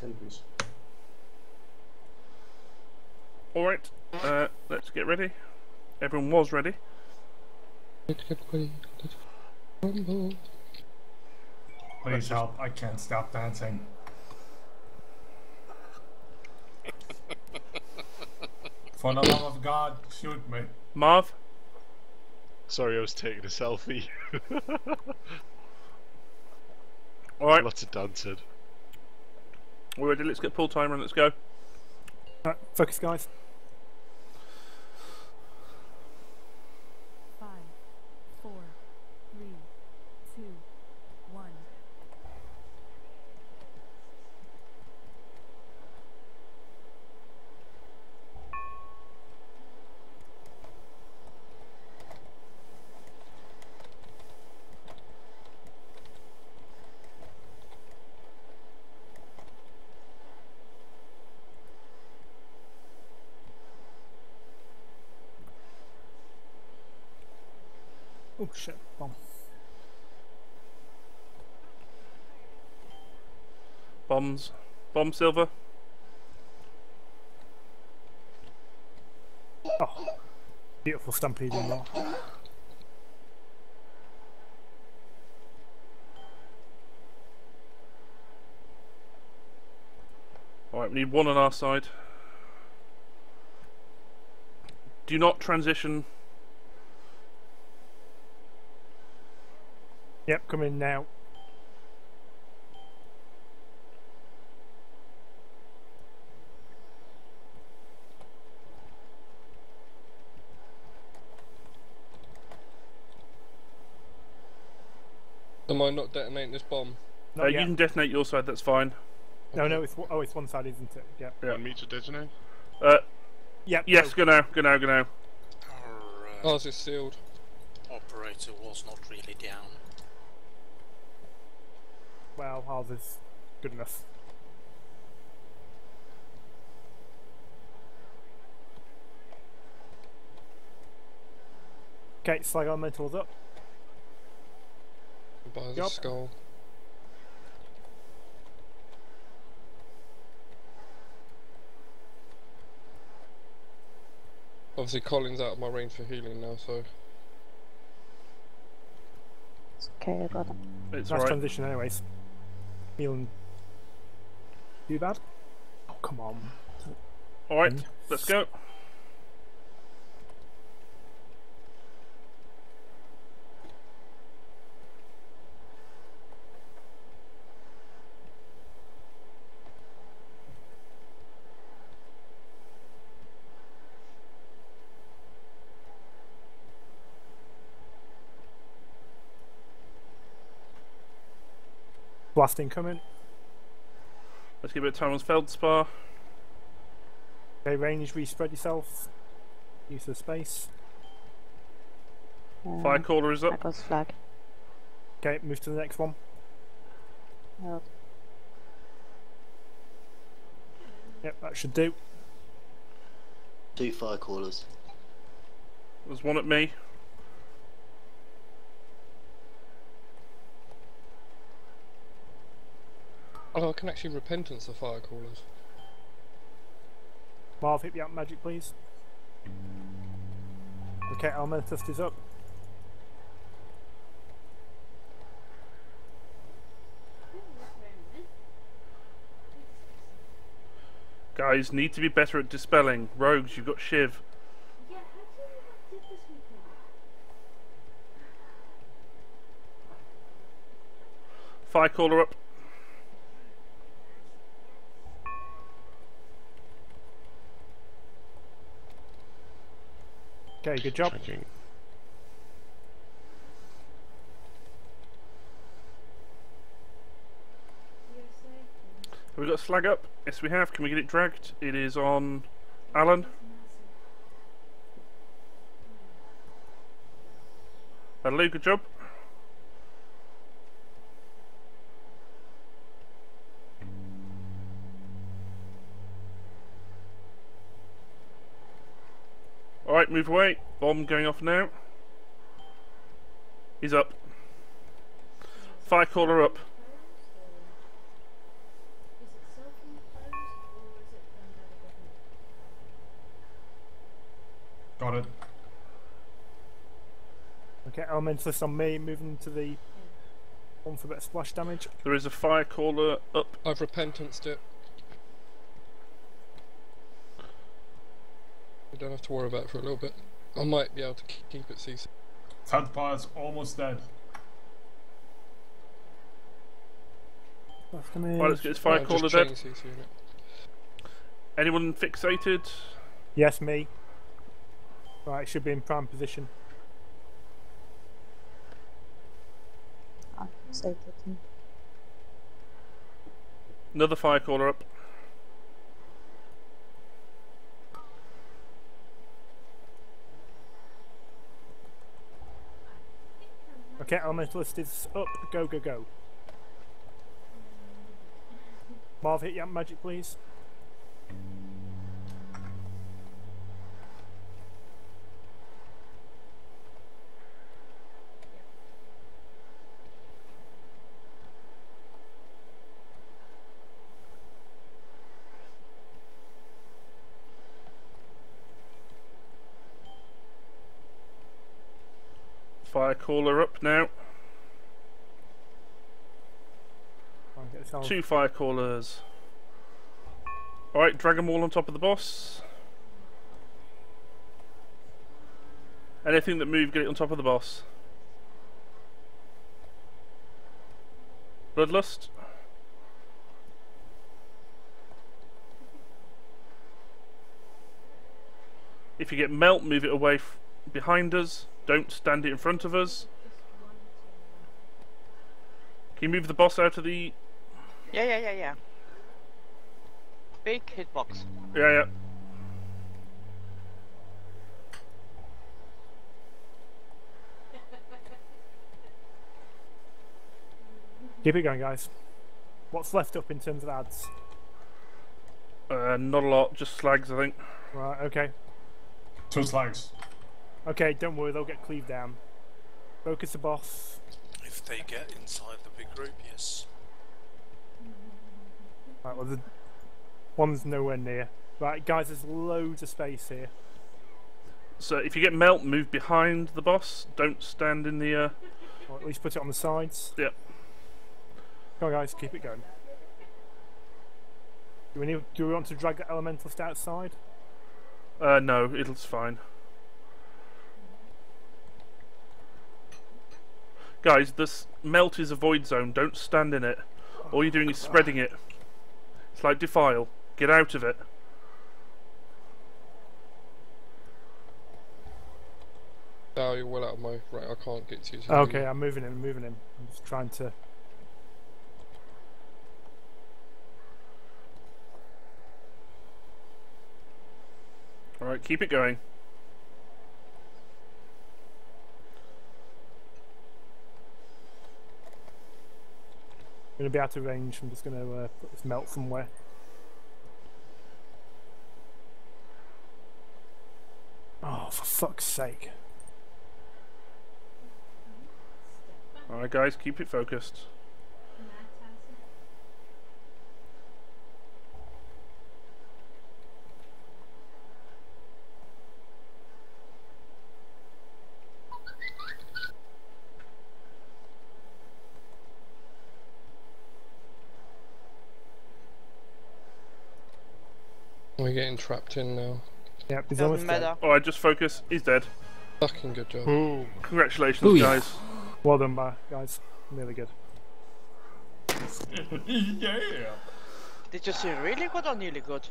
10 please. Alright, let's get ready. Everyone was ready. Please help, I can't stop dancing. For the love of God, shoot me. Marv? Sorry, I was taking a selfie. Alright, Lots of dancing. we're ready, let's get pull timer and let's go. Right, focus, guys. 5, 4, 3, 2, 1. Oh shit, bomb. Bombs. Bomb silver. Oh, beautiful stampede in there. Alright, we need one on our side. Do not transition. Yep, come in now. Am I not detonating this bomb? Not You yet. can detonate your side, that's fine. No, no, it's it's one side, isn't it? Yep. Yeah. Want me to detonate? Yep. Yes, go. go now, go now, go now. Oh, Our is it sealed? operator was not really down. Well, ours is good enough. Okay, slag elementals up. By the Yup. skull. Obviously, Colin's out of my range for healing now, so. It's okay, I got it. It's Nice alright. transition, anyways. Healing. Too bad? Oh, come on. Alright, let's go. Blast incoming. Let's give it a time on Feldspar. Okay, range, respread yourself. Use the space. Fire caller is That up. goes flag. Okay, move to the next one. Held. Yep, that should do. 2 fire callers. There's one at me. Oh, I can actually repentance the fire callers. Marv, hit me out magic, please. Okay, Elementalist is up. Guys, need to be better at dispelling. Rogues, you've got Shiv. Fire caller up. Okay, good job. Checking. Have we got slag up? Yes, we have. Can we get it dragged? It is on Alan. Hello, good job. Alright, move away. Bomb going off now. He's up. Fire caller up. Got it. Okay, Elementalist on me, moving to the one for a bit of splash damage. There is a fire caller up. I've repentanced it. You don't have to worry about it for a little bit. I might be able to keep it CC. Tadpire's almost dead. Splash damage. Right, let's get this fire Right, caller just dead. chain CC in it. Anyone fixated? Yes, me. Right, should be in prime position. I saved it. Another fire caller up. Okay, Elementalist is up. Go, go, go. Marv, hit your magic, please. Fire caller up now. Try and get this on. 2 fire callers. Alright, drag them all on top of the boss. Anything that moves, get it on top of the boss. Bloodlust. If you get melt, move it away behind us. Don't stand it in front of us. Can you move the boss out of the... Yeah. Big hitbox. Yeah. Keep it going, guys. What's left up in terms of ads? Not a lot, just slags, I think. Right, okay. 2 slags. Okay, don't worry, they'll get cleaved down. Focus the boss. If they get inside the big group, yes. Right, well, the one's nowhere near. Right, guys, there's loads of space here. So if you get melt, move behind the boss. Don't stand in the... Or at least put it on the sides. Yep. Come on, guys, keep it going. Do we want to drag the Elementalist outside? No, it's fine. Guys, this melt is a void zone. Don't stand in it. All you're doing is spreading it. It's like Defile. Get out of it. Oh, you're well out of my... Right, I can't get to you. Okay, I'm moving him, I'm just trying to... Alright, keep it going. I'm going to be out of range, I'm just going to put this melt somewhere. Oh, for fuck's sake. Alright guys, keep it focused. We're getting trapped in now. Yep, he's Doesn't almost dead. matter. Alright, just focus. He's dead. Fucking good job. Ooh. Congratulations, guys. Well done, guys. Really good. Yeah. Did you see really good or nearly good?